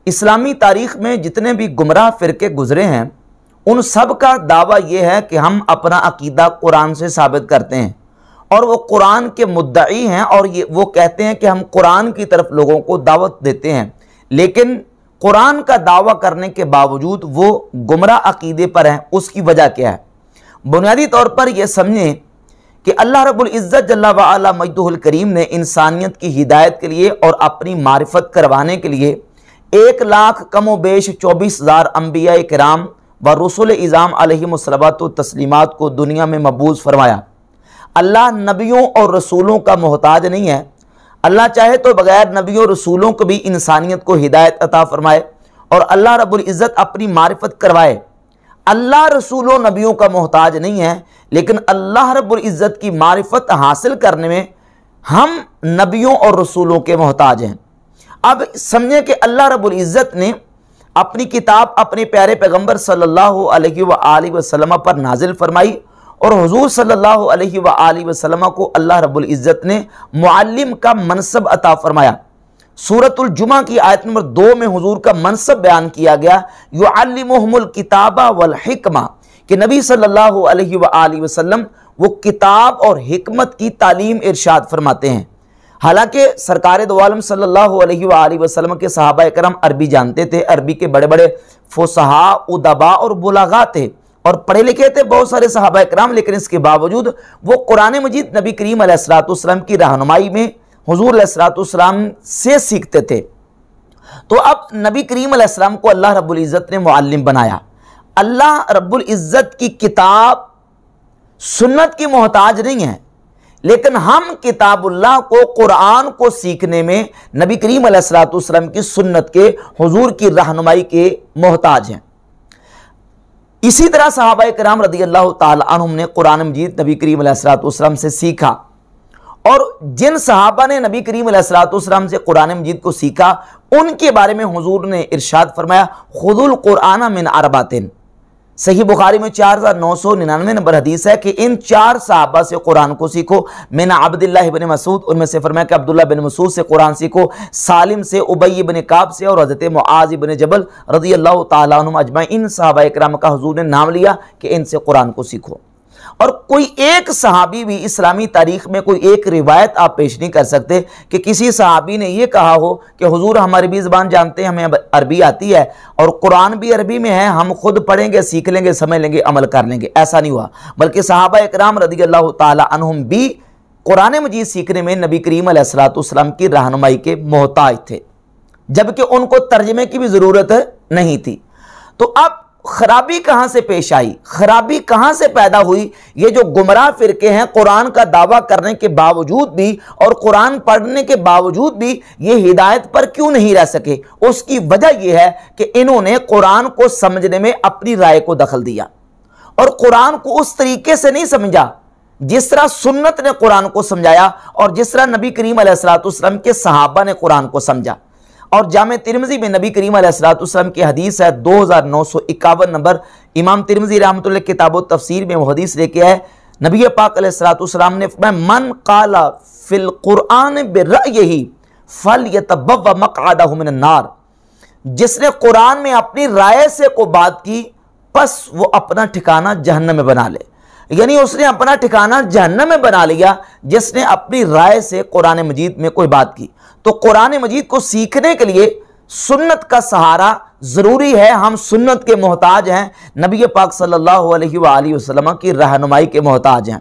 اسلامی تاریخ میں جتنے بھی گمراہ فرقے گزرے ہیں ان سب کا دعویٰ یہ ہے کہ ہم اپنا عقیدہ قرآن سے ثابت کرتے ہیں اور وہ قرآن کے مدعی ہیں اور وہ کہتے ہیں کہ ہم قرآن کی طرف لوگوں کو دعوت دیتے ہیں، لیکن قرآن کا دعویٰ کرنے کے باوجود وہ گمراہ عقیدے پر ہیں۔ اس کی وجہ کیا ہے؟ بنیادی طور پر یہ سمجھیں کہ اللہ رب العزت جل وعلا مجدہ الکریم نے انسانیت کی ہدایت کے لیے اور اپنی معرفت کروانے کے لیے 1,00,000 کم و بیش 24,000 انبیاء کرام و رسول اعظام علیہم الصلوات و تسلیمات کو دنیا میں مبعوث فرمایا۔ اللہ نبیوں اور رسولوں کا محتاج نہیں ہے۔ اللہ چاہے تو بغیر نبیوں اور رسولوں کو بھی انسانیت کو ہدایت عطا فرمائے اور اللہ رب العزت اپنی معرفت کروائے۔ اللہ رسولوں نبیوں کا محتاج نہیں ہے، لیکن اللہ رب العزت کی معرفت حاصل کرنے میں ہم نبیوں اور رسولوں کے محتاج ہیں۔ اب سمجھیں کہ اللہ رب العزت نے اپنی کتاب اپنے پیارے پیغمبر صلی اللہ علیہ وآلہ وسلم پر نازل فرمائی اور حضور صلی اللہ علیہ وآلہ وسلم کو اللہ رب العزت نے معلم کا منصب عطا فرمایا۔ سورۃ الجمعہ کی آیت نمبر 2 میں حضور کا منصب بیان کیا گیا، یعلمہم الکتاب والحکمہ، کہ نبی صلی اللہ علیہ وآلہ وسلم وہ کتاب اور حکمت کی تعلیم ارشاد فرماتے ہیں۔ حالانکہ سرکار دو عالم صلی اللہ علیہ وآلہ وسلم کے صحابہ اکرام عربی جانتے تھے، عربی کے بڑے بڑے فصحاء، ادباء اور بلغاء تھے اور پڑھے لکھے تھے بہت سارے صحابہ اکرام، لیکن اس کے باوجود وہ قرآن مجید نبی کریم علیہ السلام کی رہنمائی میں حضور علیہ السلام سے سیکھتے تھے۔ تو اب نبی کریم علیہ السلام کو اللہ رب العزت نے معلم بنایا۔ اللہ رب العزت کی کتاب سنت کی محتاج نہیں ہے، لیکن ہم کتاب اللہ کو، قرآن کو سیکھنے میں نبی کریم علیہ السلام کی سنت کے، حضور کی رہنمائی کے محتاج ہیں۔ اسی طرح صحابہ کرام رضی اللہ تعالی عنہم نے قرآن مجید نبی کریم علیہ السلام سے سیکھا، اور جن صحابہ نے نبی کریم علیہ السلام سے قرآن مجید کو سیکھا ان کے بارے میں حضور نے ارشاد فرمایا، خذوا القرآن من اربعۃ۔ صحیح بخاری میں 4999 نمبر حدیث ہے کہ ان 4 صحابہ سے قرآن کو سیکھو۔ من عبداللہ بن مسعود، ان میں سے فرمایا کہ عبداللہ بن مسعود سے قرآن سیکھو، سالم سے، ابی بن کعب سے، اور حضرت معاذ بن جبل رضی اللہ تعالیٰ عنہم اجمعین۔ ان صحابہ اکرام کا حضور نے نام لیا کہ ان سے قرآن کو سیکھو۔ اور کوئی ایک صحابی بھی اسلامی تاریخ میں کوئی ایک روایت آپ پیش نہیں کر سکتے کہ کسی صحابی نے یہ کہا ہو کہ حضور ہم عربی زبان جانتے ہیں، ہمیں عربی آتی ہے اور قرآن بھی عربی میں ہے، ہم خود پڑھیں گے، سیکھ لیں گے، سمجھ لیں گے، عمل کر لیں گے۔ ایسا نہیں ہوا، بلکہ صحابہ اکرام رضی اللہ تعالی عنہم بھی قرآن مجید سیکھنے میں نبی کریم علیہ السلام کی رہنمائی کے محتاج تھے، جبکہ ان کو ترجمے کی بھی ضرورت نہیں تھی۔ تو اب خرابی کہاں سے پیش آئی، خرابی کہاں سے پیدا ہوئی؟ یہ جو گمراہ فرقے ہیں قرآن کا دعویٰ کرنے کے باوجود بھی اور قرآن پڑھنے کے باوجود بھی یہ ہدایت پر کیوں نہیں رہ سکے؟ اس کی وجہ یہ ہے کہ انہوں نے قرآن کو سمجھنے میں اپنی رائے کو دخل دیا اور قرآن کو اس طریقے سے نہیں سمجھا جس طرح سنت نے قرآن کو سمجھایا اور جس طرح نبی کریم علیہ السلام کے صحابہ نے قرآن کو سمجھا۔ اور جامع ترمذی میں نبی کریم علیہ السلام کی حدیث ہے 2951 نمبر، امام ترمذی رحمۃ اللہ کتاب و تفسیر میں وہ حدیث لے کے آئے، نبی پاک علیہ السلام نے فرمایا، من قال فی القرآن برأیہ فلیتبوأ مقعدہ من النار، جس نے قرآن میں اپنی رائے سے کو بات کی پس وہ اپنا ٹھکانہ جہنم میں بنا لے۔ یعنی اس نے اپنا ٹھکانہ جہنم میں بنا لیا جس نے اپنی رائے سے قرآن مجید میں کوئی بات کی۔ تو قرآن مجید کو سیکھنے کے لیے سنت کا سہارا ضروری ہے، ہم سنت کے محتاج ہیں، نبی پاک صلی اللہ علیہ وآلہ وسلم کی رہنمائی کے محتاج ہیں۔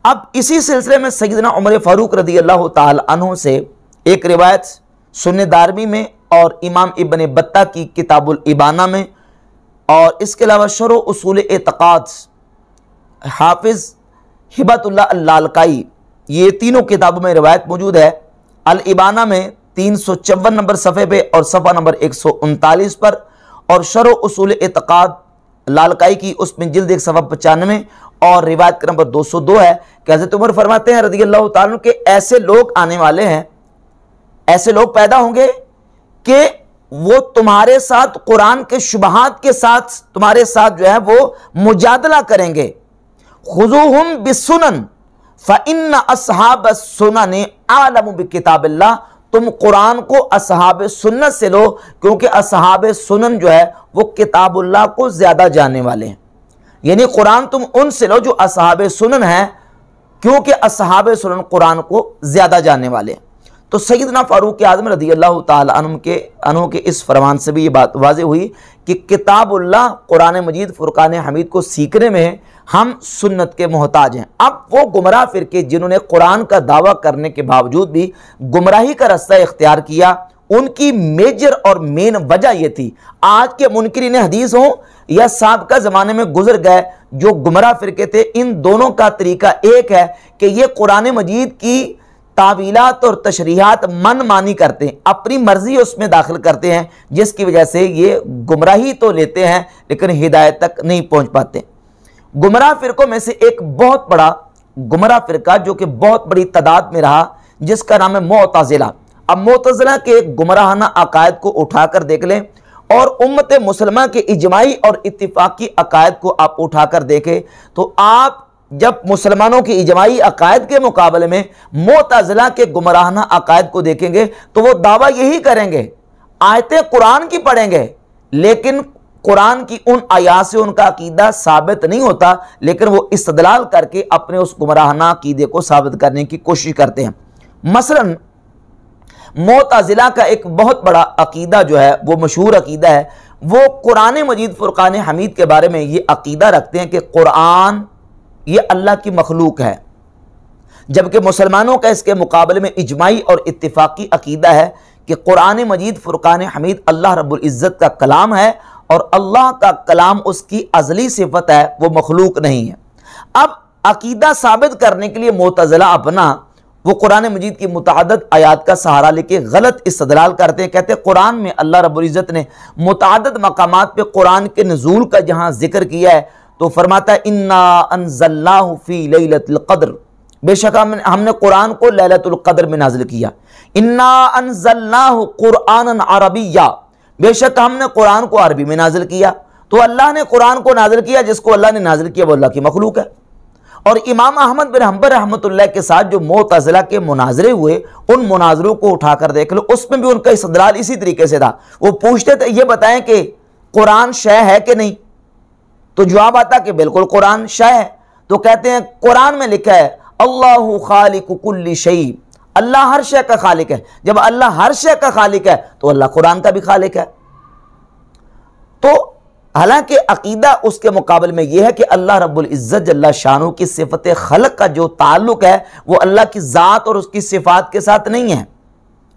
اب اسی سلسلے میں سیدنا عمر فاروق رضی اللہ تعالی عنہ سے ایک روایت سنن دارمی میں اور امام ابن بطہ کی کتاب الابانہ میں، اور اس کے علاوہ شرح اصول اعتقاد حافظ ہبۃ اللہ اللالکائی، یہ تینوں کتابوں میں روایت موجود ہے۔ الابانہ میں 354 نمبر صفحے پہ اور صفحہ نمبر 139 پر، اور شرح اصول اعتقاد لالکائی کی اس میں جلد 1 صفحہ 95 اور روایت کا نمبر 202 ہے کہ حضرت عمر فرماتے ہیں رضی اللہ تعالیٰ کہ ایسے لوگ آنے والے ہیں، ایسے لوگ پیدا ہوں گے کہ وہ تمہارے ساتھ قرآن کے شبہات کے ساتھ تمہارے ساتھ جو ہے وہ مجادلہ کریں گے۔ خذوہم بالسنن فإن اصحاب السنن اعلم بکتاب اللہ، تم قرآن کو اصحاب سنت سے لو، کیونکہ اصحاب سنن جو ہے وہ کتاب اللہ کو زیادہ جاننے والے ہیں۔ یعنی قرآن تم ان سے لو جو اصحاب سنن ہیں، کیونکہ اصحاب سنن قرآن کو زیادہ جاننے والے ہیں۔ تو سیدنا فاروق اعظم رضی اللہ تعالی عنہ کے اس فرمان سے بھی یہ بات واضح ہوئی کہ کتاب اللہ قرآن مجید فرقان حمید کو سیکھنے میں ہم سنت کے محتاج ہیں۔ اب وہ گمراہ فرقے جنہوں نے قرآن کا دعویٰ کرنے کے باوجود بھی گمراہی کا رستہ اختیار کیا، ان کی میجر اور مین وجہ یہ تھی، آج کے منکرین حدیث ہوں یا سابقہ زمانے میں گزر گئے جو گمراہ فرقے تھے، ان دونوں کا طریقہ ایک ہے کہ یہ قرآن مجید کی تعویلات اور تشریحات من مانی کرتے ہیں، اپنی مرضی اس میں داخل کرتے ہیں، جس کی وجہ سے یہ گمراہی تو لیتے ہیں لیکن ہدایت تک نہیں پہنچ پاتے۔ گمراہ فرقوں میں سے ایک بہت بڑا گمراہ فرقہ جو کہ بہت بڑی تعداد میں رہا، جس کا نام ہے معتزلہ۔ اب معتزلہ کے گمراہانہ عقائد کو اٹھا کر دیکھ لیں اور امت مسلمہ کے اجماعی اور اتفاقی عقائد کو آپ اٹھا کر دیکھیں تو آپ جب مسلمانوں کے اجماعی عقائد کے مقابلے میں معتزلہ کے گمراہانہ عقائد کو دیکھیں گے تو وہ دعویٰ یہی کریں گے، آیتیں قرآن کی پڑھیں گے لیکن قرآن کی ان آیات سے ان کا عقیدہ ثابت نہیں ہوتا، لیکن وہ استدلال کر کے اپنے اس گمراہانہ عقیدے کو ثابت کرنے کی کوشش کرتے ہیں۔ مثلاً معتزلہ کا ایک بہت بڑا عقیدہ جو ہے وہ مشہور عقیدہ ہے، وہ قرآن مجید فرقان حمید کے بارے میں یہ عقیدہ رکھتے ہیں کہ قرآن یہ اللہ کی مخلوق ہے، جبکہ مسلمانوں کا اس کے مقابلے میں اجماعی اور اتفاقی عقیدہ ہے کہ قرآن مجید فرقان حمید اللہ رب العزت کا کلام ہے اور اللہ کا کلام اس کی ازلی صفت ہے، وہ مخلوق نہیں ہے۔ اب عقیدہ ثابت کرنے کے لیے معتزلہ اپنا وہ قرآن مجید کی متعدد آیات کا سہارا لے کے غلط استدلال کرتے ہیں، کہتے ہیں قرآن میں اللہ رب العزت نے متعدد مقامات پہ قرآن کے نزول کا جہاں ذکر کیا ہے تو فرماتا ہے انا انزلناہ فی لیلۃ القدر، بے شک ہم نے قرآن کو لیلۃ القدر میں نازل کیا، انا انزلناہ قرآنا عربیا، بے شک ہم نے قرآن کو عربی میں نازل کیا۔ تو اللہ نے قرآن کو نازل کیا، جس کو اللہ نے نازل کیا وہ اللہ کی مخلوق ہے۔ اور امام احمد بن حنبل رحمۃ اللہ کے ساتھ جو معتزلہ کے مناظرے ہوئے، ان مناظروں کو اٹھا کر دیکھ لو، اس میں بھی ان کا استدلال اسی طریقے سے تھا۔ وہ پوچھتے تھے یہ بتائیں کہ قرآن شے ہے کہ نہیں، تو جواب آتا کہ بالکل قرآن شے ہے۔ تو کہتے ہیں قرآن میں لکھا ہے اللہ خالق کل شیء، اللہ ہر شے کا خالق ہے، جب اللہ ہر شے کا خالق ہے تو اللہ قرآن کا بھی خالق ہے۔ تو حالانکہ عقیدہ اس کے مقابل میں یہ ہے کہ اللہ رب العزت جل شانہ کی صفت خلق کا جو تعلق ہے وہ اللہ کی ذات اور اس کی صفات کے ساتھ نہیں ہے،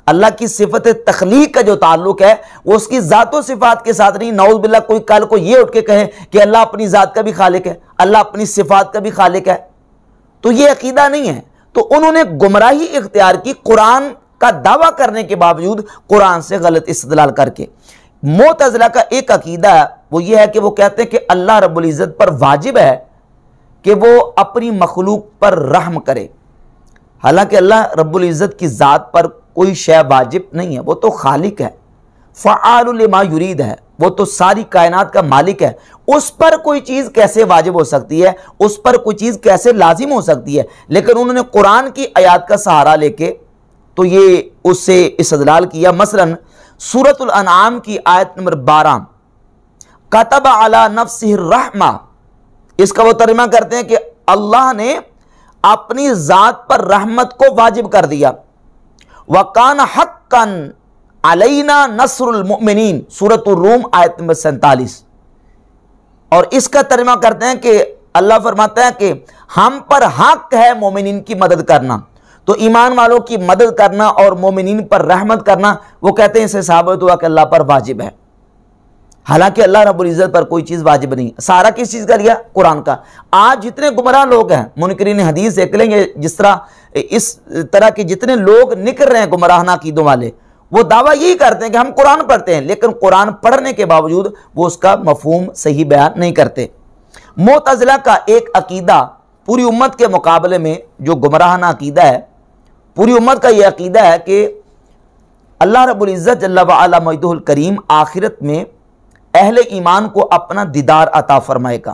اللہ کی صفت تخلیق کا جو تعلق ہے وہ اس کی ذات و صفات کے ساتھ نہیں۔ نعوذ باللہ کوئی کل کو یہ اٹھ کے کہے کہ اللہ اپنی ذات کا بھی خالق ہے، اللہ اپنی صفات کا بھی خالق ہے، تو یہ عقیدہ نہیں ہے۔ تو انہوں نے گمراہی اختیار کی قرآن کا دعویٰ کرنے کے باوجود قرآن سے غلط استدلال کر کے۔ معتزلہ کا ایک عقیدہ وہ یہ ہے کہ وہ کہتے ہیں کہ اللہ رب العزت پر واجب ہے کہ وہ اپنی مخلوق پر رحم کرے، حالانکہ اللہ رب العزت کی ذات پر کوئی شے واجب نہیں ہے، وہ تو خالق ہے، فعال لما یرید ہے، وہ تو ساری کائنات کا مالک ہے، اس پر کوئی چیز کیسے واجب ہو سکتی ہے، اس پر کوئی چیز کیسے لازم ہو سکتی ہے۔ لیکن انہوں نے قرآن کی آیات کا سہارا لے کے تو یہ اس سے استدلال کیا۔ مثلاً سورۃ الانعام کی آیت نمبر 12 کتب علی نفسہ الرحمہ، اس کا وہ ترجمہ کرتے ہیں کہ اللہ نے اپنی ذات پر رحمت کو واجب کر دیا۔ وَقَانَ حَقًّا عَلَيْنَا نَصْرُ الْمُؤْمِنِينَ، سورۃ الروم آیت نمبر 47، اور اس کا ترجمہ کرتے ہیں کہ اللہ فرماتا ہے کہ ہم پر حق ہے مومنین کی مدد کرنا۔ تو ایمان والوں کی مدد کرنا اور مومنین پر رحمت کرنا، وہ کہتے ہیں اسے ثابت ہوا کہ اللہ پر واجب ہے، حالانکہ اللہ رب العزت پر کوئی چیز واجب نہیں۔ سارا کس چیز کا لیا؟ قرآن کا۔ آج جتنے گمراہ لوگ ہیں منکرین حدیث دیکھ لیں گے، جس طرح اس طرح کے جتنے لوگ نکل رہے ہیں گمراہانہ عقیدوں والے، وہ دعویٰ یہی کرتے ہیں کہ ہم قرآن پڑھتے ہیں، لیکن قرآن پڑھنے کے باوجود وہ اس کا مفہوم صحیح بیان نہیں کرتے۔ معتزلہ کا ایک عقیدہ پوری امت کے مقابلے میں جو گمراہانہ عقیدہ ہے، پوری امت کا یہ عقیدہ ہے کہ اللہ رب العزت جل وعلا مجدہ الکریم آخرت میں اہل ایمان کو اپنا دیدار عطا فرمائے گا۔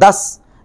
10,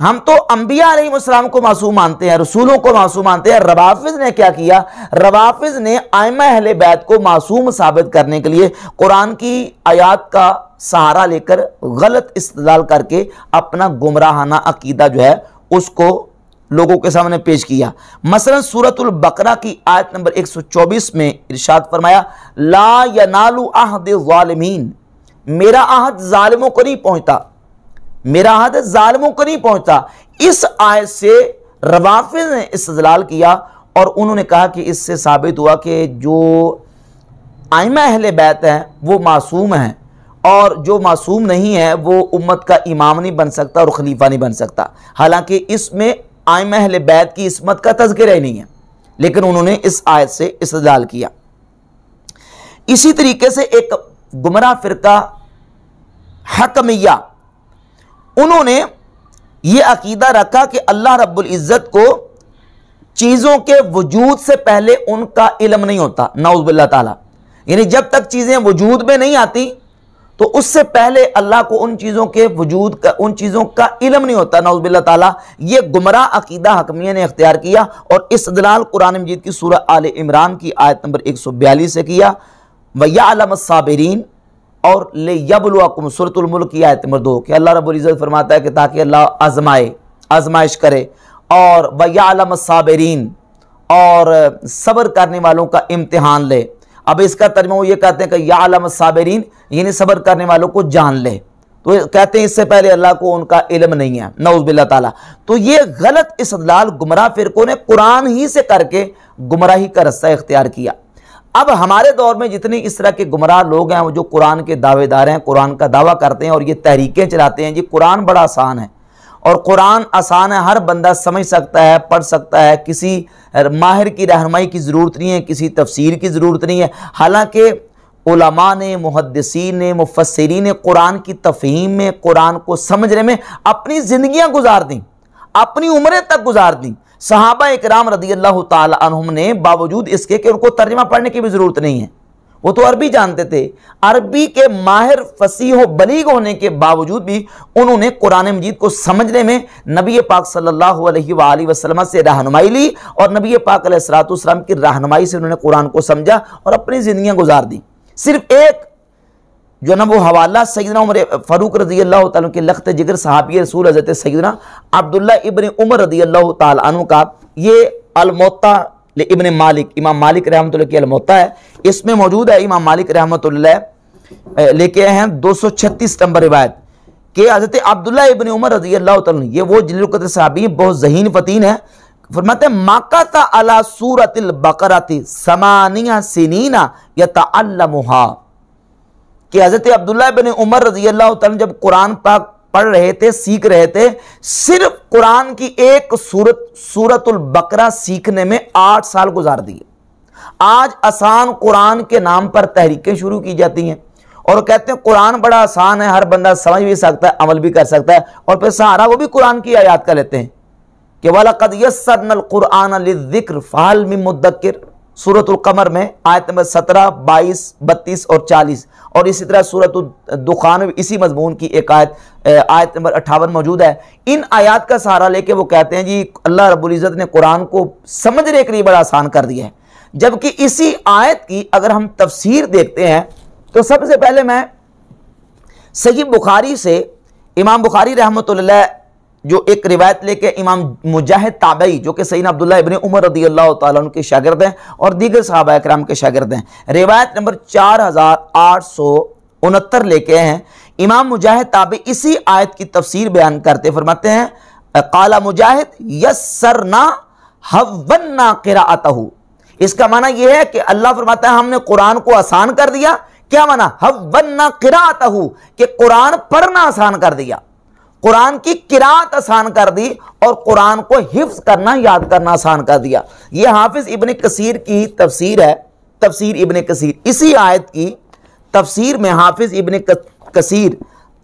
ہم تو انبیاء علیہ السلام کو معصوم مانتے ہیں، رسولوں کو معصوم مانتے ہیں۔ روافض نے کیا کیا؟ روافض نے ائمہ اہل بیت کو معصوم ثابت کرنے کے لیے قرآن کی آیات کا سہارا لے کر غلط استدلال کر کے اپنا گمراہانہ عقیدہ جو ہے اس کو لوگوں کے سامنے پیش کیا۔ مثلا سورۃ البقرہ کی آیت نمبر 124 میں ارشاد فرمایا، لا ینال عہد الظالمین، میرا عہد ظالموں کو نہیں پہنچتا، میرا عہد ظالموں کو نہیں پہنچتا۔ اس آیت سے روافض نے استدلال کیا اور انہوں نے کہا کہ اس سے ثابت ہوا کہ جو ائمہ اہل بیت ہیں وہ معصوم ہیں، اور جو معصوم نہیں ہے وہ امت کا امام نہیں بن سکتا اور خلیفہ نہیں بن سکتا، حالانکہ اس میں ائمہ اہل بیت کی عصمت کا تذکرہ ہی نہیں ہے، لیکن انہوں نے اس آیت سے استدلال کیا۔ اسی طریقے سے ایک گمراہ فرقہ حکمیہ، انہوں نے یہ عقیدہ رکھا کہ اللہ رب العزت کو چیزوں کے وجود سے پہلے ان کا علم نہیں ہوتا، نعوذ باللہ تعالی، یعنی جب تک چیزیں وجود میں نہیں آتی تو اس سے پہلے اللہ کو ان چیزوں کے وجود کا، ان چیزوں کا علم نہیں ہوتا، نعوذ باللہ تعالی۔ یہ گمراہ عقیدہ حکمیہ نے اختیار کیا اور استدلال قرآن مجید کی سورہ آل عمران کی آیت نمبر 142 سے کیا، وَيَعْلَمَ الصَّابِرِينَ، اور لِيَبْلُوَكُمْ سورۃ الملک کی آیت نمبر 2 کہ اللہ رب العزت فرماتا ہے کہ تاکہ اللہ آزمائے، آزمائش کرے، اور وَيَعْلَمَ الصَّابِرِينَ، اور صبر کرنے والوں کا امتحان لے۔ اب اس کا ترجمہ وہ یہ کہتے ہیں کہ یعلم الصابرین، یعنی صبر کرنے والوں کو جان لے، تو کہتے ہیں اس سے پہلے اللہ کو ان کا علم نہیں ہے، نعوذ باللہ تعالی۔ تو یہ غلط استدلال گمراہ فرقوں نے قرآن ہی سے کر کے گمراہی کا رستہ اختیار کیا۔ اب ہمارے دور میں جتنی اس طرح کے گمراہ لوگ ہیں، وہ جو قرآن کے دعوے دار ہیں، قرآن کا دعویٰ کرتے ہیں اور یہ تحریکیں چلاتے ہیں، جی قرآن بڑا آسان ہے اور قرآن آسان ہے، ہر بندہ سمجھ سکتا ہے، پڑھ سکتا ہے، کسی ماہر کی رہنمائی کی ضرورت نہیں ہے، کسی تفسیر کی ضرورت نہیں ہے۔ حالانکہ علماء نے، محدثین نے، مفسرین نے قرآن کی تفہیم میں، قرآن کو سمجھنے میں اپنی زندگیاں گزار دیں، اپنی عمریں تک گزار دیں۔ صحابہ اکرام رضی اللہ تعالی عنہم نے باوجود اس کے کہ ان کو ترجمہ پڑھنے کی بھی ضرورت نہیں ہے، وہ تو عربی جانتے تھے، عربی کے ماہر فصیح و بلیغ ہونے کے باوجود بھی انہوں نے قرآن مجید کو سمجھنے میں نبی پاک صلی اللہ علیہ وآلہ وسلم سے رہنمائی لی، اور نبی پاک علیہ السلام کی رہنمائی سے انہوں نے قرآن کو سمجھا اور اپنی زندگیاں گزار دی۔ صرف ایک جو نا وہ حوالہ سیدنا عمر فاروق رضی اللہ تعالیٰ کے لخت جگر صحابی رسول حضرت سیدنا عبداللہ ابن عمر رضی اللہ تعالیٰ عنہ کا، یہ الموطا ابن مالک، امام مالک رحمۃ اللہ کی الموطا ہے، اس میں موجود ہے۔ امام مالک رحمۃ اللہ لے کے ہیں 236 نمبر روایت کہ حضرت عبداللہ ابن عمر رضی اللہ تعالیٰ عنہ، یہ وہ جلیل القدر صحابی بہت ذہین فتین ہے، فرماتے ہیں مَقَتَ عَلَى سُورَةِ الْبَقَرَةِ 8 سنین یتعلمها، کہ حضرت عبداللہ ابن عمر رضی اللہ تعالیٰ جب قرآن پاک پڑھ رہے تھے، سیکھ رہے تھے، صرف قرآن کی ایک سورۃ البقرہ سیکھنے میں 8 سال گزار دیے۔ آج آسان قرآن کے نام پر تحریکیں شروع کی جاتی ہیں اور کہتے ہیں قرآن بڑا آسان ہے، ہر بندہ سمجھ بھی سکتا ہے، عمل بھی کر سکتا ہے، اور پھر سہارا وہ بھی قرآن کی آیات کا لیتے ہیں کہ وَلَقَدْ يَسَّرْنَا الْقُرْآنَ لِلذِّكْرِ فَهَلْ مِن مُدَّكِّرٍ، سورۃ القمر میں آیت نمبر 17، 22، 32 اور 40، اور اسی طرح سورۃ الدخان میں اسی مضمون کی ایک آیت نمبر 58 موجود ہے۔ ان آیات کا سہارا لے کے وہ کہتے ہیں جی اللہ رب العزت نے قرآن کو سمجھنے کے لیے بڑا آسان کر دیا ہے، جبکہ اسی آیت کی اگر ہم تفسیر دیکھتے ہیں تو سب سے پہلے میں صحیح بخاری سے امام بخاری رحمۃ اللہ جو ایک روایت لے کے امام مجاہد تابعی جو کہ سیدنا عبداللہ ابن عمر رضی اللہ تعالیٰ عنہ کے شاگرد ہیں اور دیگر صحابہ اکرام کے شاگرد ہیں، روایت نمبر 4869 لے کے ہیں۔ امام مجاہد تابعی اسی آیت کی تفسیر بیان کرتے فرماتے ہیں قال مجاہد یسرنا حوّنا قراءتہ، اس کا معنی یہ ہے کہ اللہ فرماتا ہے ہم نے قرآن کو آسان کر دیا۔ کیا معنی؟ حوّنا قراءتہ، کہ قرآن پڑھنا آسان کر دیا، قرآن کی قراءت آسان کر دی، اور قرآن کو حفظ کرنا، یاد کرنا آسان کر دیا۔ یہ حافظ ابن کثیر کی تفسیر ہے، تفسیر ابن کثیر، اسی آیت کی تفسیر میں حافظ ابن کثیر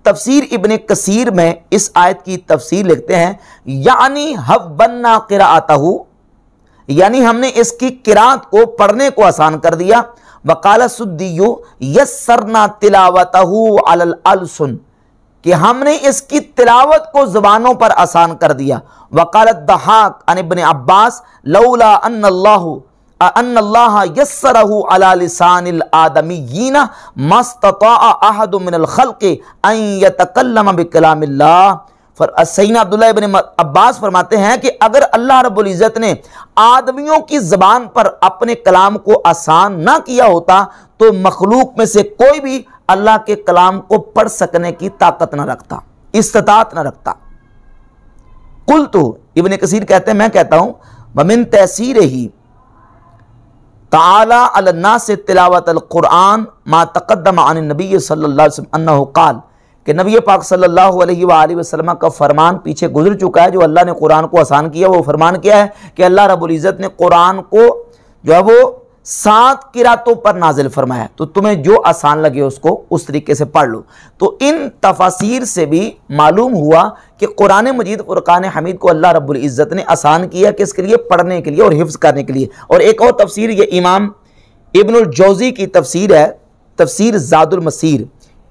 تفسیر ابن کثیر میں اس آیت کی تفسیر لکھتے ہیں یعنی حوّنا قراءتہ، یعنی ہم نے اس کی قراءت کو، پڑھنے کو آسان کر دیا۔ وقال السدی یسرنا تلاوتہ علی الالسن، کہ ہم نے اس کی تلاوت کو زبانوں پر آسان کر دیا۔ وقال الضحاک عن ابن عباس لولا ان اللہ یسرہ علی لسان الآدمیین ما استطاع احد من الخلق ان یتکلم بکلام اللہ۔ سیدنا عبداللہ ابن عباس فرماتے ہیں کہ اگر اللہ رب العزت نے آدمیوں کی زبان پر اپنے کلام کو آسان نہ کیا ہوتا تو مخلوق میں سے کوئی بھی اللہ کے کلام کو پڑھ سکنے کی طاقت نہ رکھتا، استطاعت نہ رکھتا۔ قلت، ابن کثیر کہتے ہیں میں کہتا ہوں، ومن تیسیرہ تعالی علی الناس تلاوت القرآن ما تقدم عن النبی صلی اللہ علیہ وسلم انہ قال، کہ نبی پاک صلی اللہ علیہ وآلہ وسلم کا فرمان پیچھے گزر چکا ہے۔ جو اللہ نے قرآن کو آسان کیا وہ فرمان کیا ہے کہ اللہ رب العزت نے قرآن کو جو ہے وہ 7 قراتوں پر نازل فرمایا، تو تمہیں جو آسان لگے اس کو اس طریقے سے پڑھ لو۔ تو ان تفاسیر سے بھی معلوم ہوا کہ قرآن مجید فرقان حمید کو اللہ رب العزت نے آسان کیا، کس کے لیے؟ پڑھنے کے لیے اور حفظ کرنے کے لیے۔ اور ایک اور تفسیر یہ امام ابن الجوزی کی تفسیر ہے، تفسیر زاد المسیر۔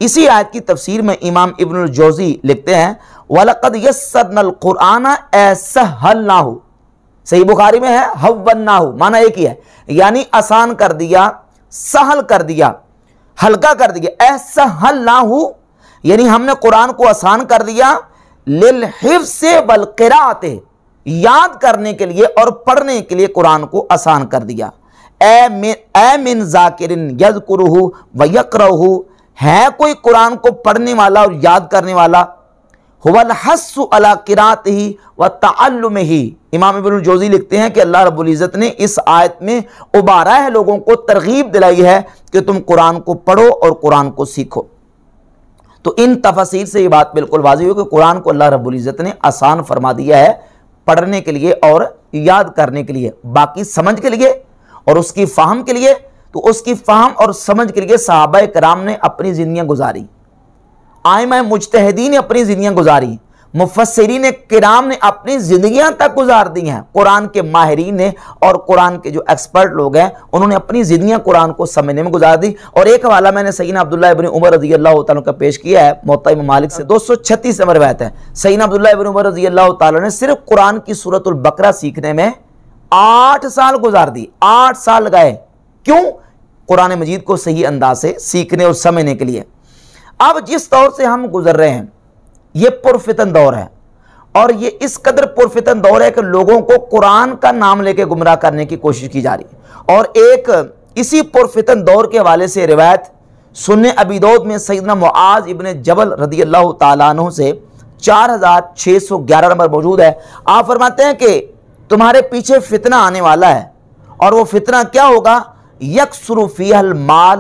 اسی آیت کی تفسیر میں امام ابن الجوزی لکھتے ہیں وَلَقَدْ يَسَّرْنَا الْقُرْآنَ اَسَهَّلْنَاهُ، صحیح بخاری میں ہے ہَوَّنَّاهُ، معنی ایک ہی ہے، یعنی آسان کر دیا، سہل کر دیا، ہلکا کر دیا۔ اَسَهَّلْنَاهُ یعنی ہم نے قرآن کو آسان کر دیا، لِلْحِفْظِ وَالْقِرَاءَةِ یاد کرنے کے لیے اور پڑھنے کے لیے قرآن کو آسان کر دیا۔ اے من ذاکر یذکرہ ویقرأہ، ہے کوئی قرآن کو پڑھنے والا اور یاد کرنے والا؟ هو الحث علی قراءتہ وتعلمہ، امام ابن الجوزی لکھتے ہیں کہ اللہ رب العزت نے اس آیت میں ابھارا ہے، لوگوں کو ترغیب دلائی ہے کہ تم قرآن کو پڑھو اور قرآن کو سیکھو۔ تو ان تفاسیر سے یہ بات بالکل واضح ہو کہ قرآن کو اللہ رب العزت نے آسان فرما دیا ہے پڑھنے کے لیے اور یاد کرنے کے لیے، باقی سمجھ کے لیے اور اس کی فہم کے لیے، تو اس کی فہم اور سمجھ کے لیے صحابہ کرام نے اپنی زندگیاں گزاری، ائمہ مجتہدین نے اپنی زندگیاں گزاری، مفسرین کرام نے اپنی زندگیاں تک گزار دی ہیں، قرآن کے ماہرین نے اور قرآن کے جو ایکسپرٹ لوگ ہیں انہوں نے اپنی زندگیاں قرآن کو سمجھنے میں گزار دی۔ اور ایک حوالہ میں نے سیدنا عبداللہ ابن عمر رضی اللہ تعالیٰ کا پیش کیا ہے، موطا امام مالک سے 236 نمبر روایت ہے۔ سیدنا عبداللہ ابن عمر رضی اللہ تعالیٰ نے صرف قرآن کی سورۃ البقرہ سیکھنے میں 8 سال گزار دی، 8 سال لگائے۔ کیوں؟ قرآن مجید کو صحیح انداز سے سیکھنے اور سمجھنے کے لیے۔ اب جس دور سے ہم گزر رہے ہیں یہ پرفتن دور ہے، اور یہ اس قدر پرفتن دور ہے کہ لوگوں کو قرآن کا نام لے کے گمراہ کرنے کی کوشش کی جا رہی ہے۔ اور ایک اسی پرفتن دور کے حوالے سے روایت سنن ابی داؤد میں سیدنا معاذ ابن جبل رضی اللہ تعالیٰ عنہ سے 4611 نمبر موجود ہے۔ آپ فرماتے ہیں کہ تمہارے پیچھے فتنہ آنے والا ہے، اور وہ فتنہ کیا ہوگا؟ یکثر فیہ المال،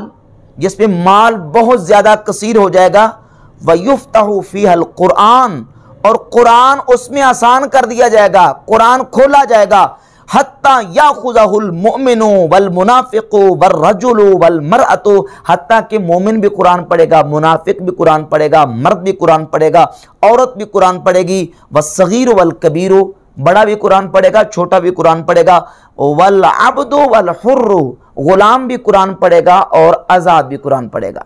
جس میں مال بہت زیادہ کثیر ہو جائے گا، ویفتح فیہ القرآن، اور قرآن اس میں آسان کر دیا جائے گا، قرآن کھولا جائے گا، حتی یاخذہ المؤمن والمنافق والرجل والمرأۃ، حتیٰ کہ مومن بھی قرآن پڑھے گا، منافق بھی قرآن پڑھے گا، مرد بھی قرآن پڑھے گا، عورت بھی قرآن پڑھے گی، والصغیر والکبیر، بڑا بھی قرآن پڑھے گا، چھوٹا بھی قرآن پڑھے گا، والعبد والحر، غلام بھی قرآن پڑھے گا اور آزاد بھی قرآن پڑھے گا۔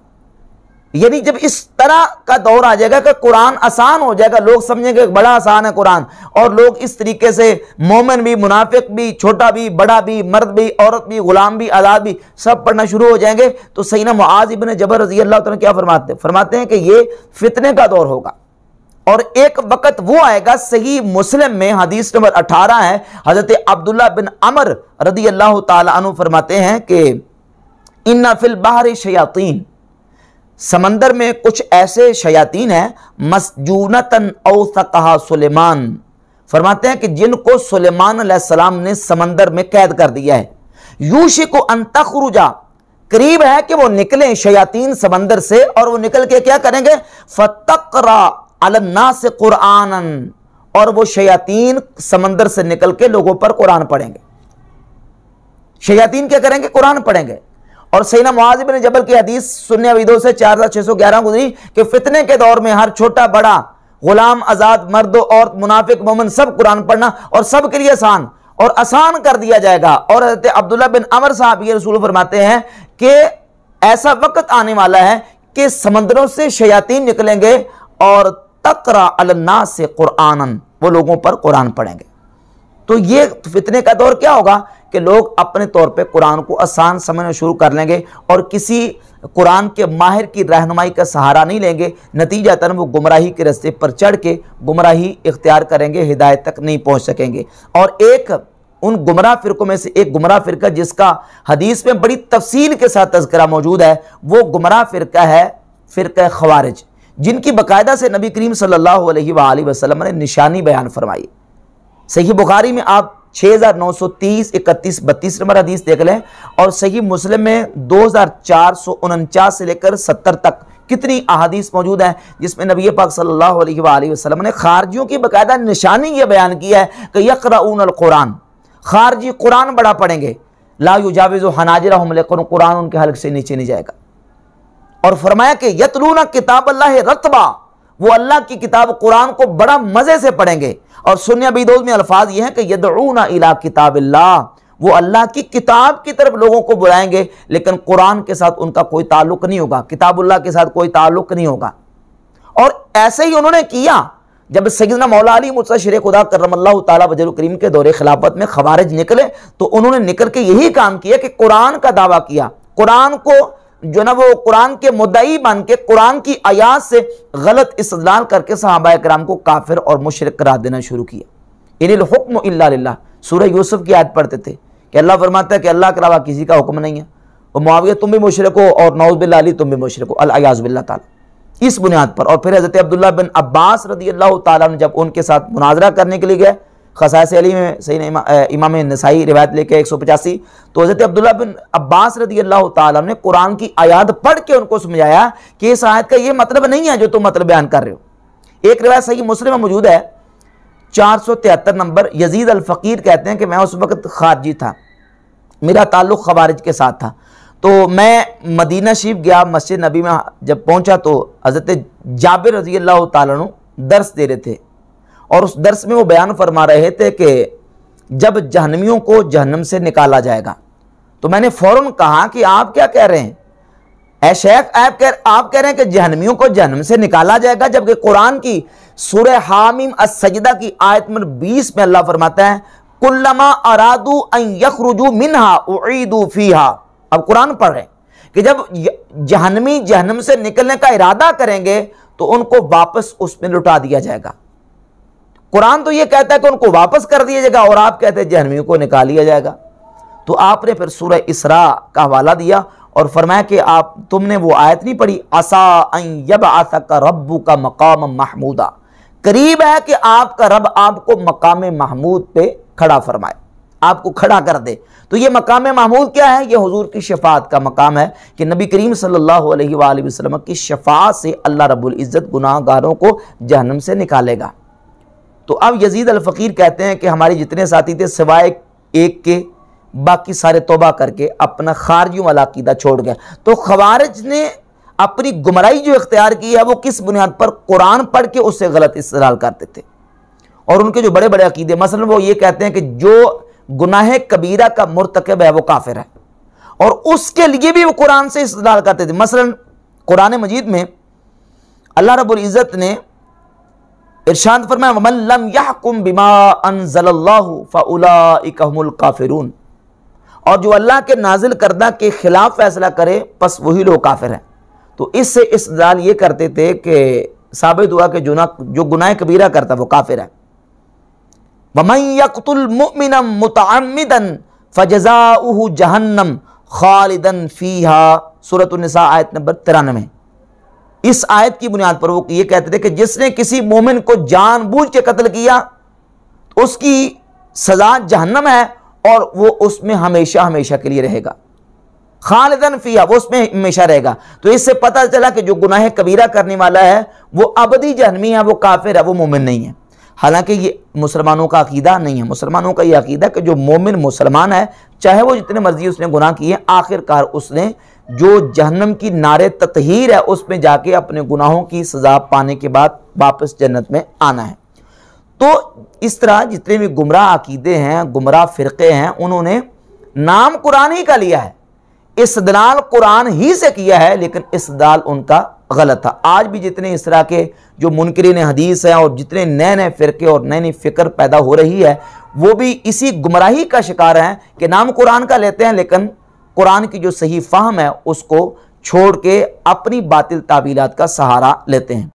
یعنی جب اس طرح کا دور آ جائے گا کہ قرآن آسان ہو جائے گا، لوگ سمجھیں گے بڑا آسان ہے قرآن، اور لوگ اس طریقے سے مومن بھی، منافق بھی، چھوٹا بھی، بڑا بھی، مرد بھی، عورت بھی، غلام بھی، آزاد بھی، سب پڑھنا شروع ہو جائیں گے۔ تو سیدنا معاذ ابن جبل رضی اللہ تعالیٰ کیا فرماتے ہیں کہ یہ فتنے کا دور ہوگا، اور ایک وقت وہ آئے گا، صحیح مسلم میں حدیث نمبر 18 ہے، حضرت عبداللہ بن عمر رضی اللہ تعالیٰ عنہ فرماتے ہیں کہ ان فی البحر شیاطین، سمندر میں کچھ ایسے شیاطین ہیں، مسجونتن اوثقہا سلیمان، فرماتے ہیں کہ جن کو سلیمان علیہ السلام نے سمندر میں قید کر دیا ہے، یوشک ان تخرجا، قریب ہے کہ وہ نکلیں شیاطین سمندر سے، اور وہ نکل کے کیا کریں گے؟ فتقرا علی الناس قرآنا، اور وہ شیاطین سمندر سے نکل کے لوگوں پر قرآن پڑھیں گے۔ شیاطین کیا کریں گے؟ قرآن پڑھیں گے۔ اور سیدنا معاذ بن جبل کی حدیث سنن ابی داؤد سے 4611 گزری کہ فتنے کے دور میں ہر چھوٹا بڑا، غلام آزاد، مرد عورت، منافق مومن، سب قرآن پڑھنا، اور سب کے لیے آسان، اور آسان کر دیا جائے گا۔ اور حضرت عبداللہ بن عمر صاحب یہ رسول فرماتے ہیں کہ ایسا وقت آنے والا ہے کہ سمندروں سے شیاطین نکلیں گے اور تقرأ علی الناس قرآنا، وہ لوگوں پر قرآن پڑھیں گے۔ تو یہ فتنے کا دور کیا ہوگا کہ لوگ اپنے طور پہ قرآن کو آسان سمجھنا شروع کر لیں گے اور کسی قرآن کے ماہر کی رہنمائی کا سہارا نہیں لیں گے، نتیجتاً وہ گمراہی کے راستے پر چڑھ کے گمراہی اختیار کریں گے، ہدایت تک نہیں پہنچ سکیں گے۔ اور ایک ان گمراہ فرقوں میں سے ایک گمراہ فرقہ جس کا حدیث میں بڑی تفصیل کے ساتھ تذکرہ موجود ہے، وہ گمراہ فرقہ ہے فرقہ خوارج، جن کی باقاعدہ سے نبی کریم صلی اللہ علیہ وآلہ وسلم نے نشانی بیان فرمائی۔ صحیح بخاری میں آپ 6930 31 32 نمبر حدیث دیکھ لیں، اور صحیح مسلم میں 2449 سے لے کر 70 تک کتنی احادیث موجود ہیں جس میں نبی پاک صلی اللہ علیہ وآلہ وسلم نے خارجیوں کی باقاعدہ نشانی یہ بیان کی ہے کہ یقرؤون القرآن، خارجی قرآن بڑا پڑھیں گے، لا یجاوز حناجرہم، لیکن قرآن ان کے حلق سے نیچے نہیں جائے گا۔ اور فرمایا کہ یتلون کتاب اللہ رتبا، وہ اللہ کی کتاب قرآن کو بڑا مزے سے پڑھیں گے۔ اور سنن ابی داؤد میں الفاظ یہ ہیں کہ یدعون الی کتاب اللہ، وہ اللہ کی کتاب کی طرف لوگوں کو بلائیں گے، لیکن قرآن کے ساتھ ان کا کوئی تعلق نہیں ہوگا، کتاب اللہ کے ساتھ کوئی تعلق نہیں ہوگا۔ اور ایسے ہی انہوں نے کیا جب سیدنا مولا علی مرتضیٰ شیر خدا کرم اللہ تعالیٰ وجہ کریم کے دور خلافت میں خوارج نکلے، تو انہوں نے نکل کے یہی کام کیا کہ قرآن کا دعویٰ کیا، قرآن کو جو نا وہ قرآن کے مدعی بن کے قرآن کی آیات سے غلط استدلال کر کے صحابہ کرام کو کافر اور مشرک قرار دینا شروع کیا۔ ان الحکم الا للہ، سورہ یوسف کی آیت پڑھتے تھے کہ اللہ فرماتا ہے کہ اللہ کے علاوہ کسی کا حکم نہیں ہے، اور معاویہ تم بھی مشرک ہو، اور نعوذ باللہ علی تم بھی مشرک ہو، العیاذ باللہ تعالی۔ اس بنیاد پر اور پھر حضرت عبداللہ بن عباس رضی اللہ تعالیٰ نے جب ان کے ساتھ مناظرہ کرنے کے لیے گئے، خصائص علی میں صحیح امام نسائی روایت لے کے 185، تو حضرت عبداللہ بن عباس رضی اللہ تعالیٰ نے قرآن کی آیات پڑھ کے ان کو سمجھایا کہ اس آیت کا یہ مطلب نہیں ہے جو تم مطلب بیان کر رہے ہو۔ ایک روایت صحیح مسلم میں موجود ہے 473 نمبر، یزید الفقیر کہتے ہیں کہ میں اس وقت خارجی تھا، میرا تعلق خوارج کے ساتھ تھا، تو میں مدینہ شریف گیا، مسجد نبی میں جب پہنچا تو حضرت جابر رضی اللہ تعالیٰ عنہ درس دے رہے تھے، اور اس درس میں وہ بیان فرما رہے تھے کہ جب جہنمیوں کو جہنم سے نکالا جائے گا، تو میں نے فوراً کہا کہ آپ کیا کہہ رہے ہیں اے شیخ، آپ کہہ رہے ہیں کہ جہنمیوں کو جہنم سے نکالا جائے گا، جبکہ قرآن کی سورہ حامیم السجدہ کی آیت نمبر 20 میں اللہ فرماتا ہے کلما ارادو ان یخرجوا منہا اعیدوا فیہا۔ اب قرآن پڑھ رہے ہیں کہ جب جہنمی جہنم سے نکلنے کا ارادہ کریں گے تو ان کو واپس اس میں لٹا دیا جائے گا۔ قرآن تو یہ کہتا ہے کہ ان کو واپس کر دیا جائے گا، اور آپ کہتے ہیں جہنمیوں کو نکال لیا جائے گا۔ تو آپ نے پھر سورہ اسراء کا حوالہ دیا اور فرمایا کہ تم نے وہ آیت نہیں پڑھی عَسَىٰ أَن يَبْعَثَكَ رَبُّكَ مَقَامًا مَحْمُودًا، قریب ہے کہ آپ کا رب آپ کو مقام محمود پہ کھڑا فرمائے، آپ کو کھڑا کر دے۔ تو یہ مقام محمود کیا ہے؟ یہ حضور کی شفاعت کا مقام ہے کہ نبی کریم صلی اللہ علیہ وآلہ وسلم کی شفاعت سے اللہ رب العزت گناہ گاروں کو جہنم سے نکالے گا۔ تو اب یزید الفقیر کہتے ہیں کہ ہمارے جتنے ساتھی تھے سوائے ایک کے باقی سارے توبہ کر کے اپنا خارجیوں والا عقیدہ چھوڑ گیا۔ تو خوارج نے اپنی گمراہی جو اختیار کی ہے وہ کس بنیاد پر؟ قرآن پڑھ کے اس سے غلط استدلال کرتے تھے، اور ان کے جو بڑے بڑے عقیدے، مثلا وہ یہ کہتے ہیں کہ جو گناہ کبیرہ کا مرتکب ہے وہ کافر ہے، اور اس کے لیے بھی وہ قرآن سے استدلال کرتے تھے۔ مثلا قرآن مجید میں اللہ رب العزت نے ارشاد فرمایا وَمَن لَّمْ يَحْكُمْ بِمَا أَنزَلَ اللَّهُ فَأُولَٰئِكَ هُمُ الْكَافِرُونَ، اور جو اللہ کے نازل کردہ کے خلاف فیصلہ کرے پس وہی لوگ کافر ہیں۔ تو اس سے استدلال یہ کرتے تھے کہ ثابت ہوا کہ جو گناہ کبیرہ کرتا وہ کافر ہے۔ وَمَن يَقْتُلْ مُؤْمِنًا مُتَعَمِّدًا فَجَزَاؤُهُ جَهَنَّمُ خَالِدًا فِيهَا، سورۃ النساء آیت نمبر 93۔ اس آیت کی بنیاد پر وہ یہ کہتے تھے کہ جس نے کسی مومن کو جان بوجھ کے قتل کیا اس کی سزا جہنم ہے، اور وہ اس میں ہمیشہ ہمیشہ کے لیے رہے گا، خالدن فیہا، وہ اس میں ہمیشہ رہے گا۔ تو اس سے پتہ چلا کہ جو گناہ کبیرہ کرنے والا ہے وہ ابدی جہنمی ہے، وہ کافر ہے، وہ مومن نہیں ہے۔ حالانکہ یہ مسلمانوں کا عقیدہ نہیں ہے۔ مسلمانوں کا یہ عقیدہ کہ جو مومن مسلمان ہے چاہے وہ جتنے مرضی اس نے گناہ کیے، آخر کار اس نے جو جہنم کی نار تطہیر ہے اس میں جا کے اپنے گناہوں کی سزا پانے کے بعد واپس جنت میں آنا ہے۔ تو اس طرح جتنے بھی گمراہ عقیدے ہیں، گمراہ فرقے ہیں، انہوں نے نام قرآن ہی کا لیا ہے، استدلال قرآن ہی سے کیا ہے، لیکن استدلال ان کا غلط تھا۔ آج بھی جتنے اس طرح کے جو منکرین حدیث ہیں اور جتنے نئے نئے فرقے اور نئی نئی فکر پیدا ہو رہی ہے، وہ بھی اسی گمراہی کا شکار ہیں کہ نام قرآن کا لیتے ہیں لیکن قرآن کی جو صحیح فہم ہے اس کو چھوڑ کے اپنی باطل تعویلات کا سہارا لیتے ہیں۔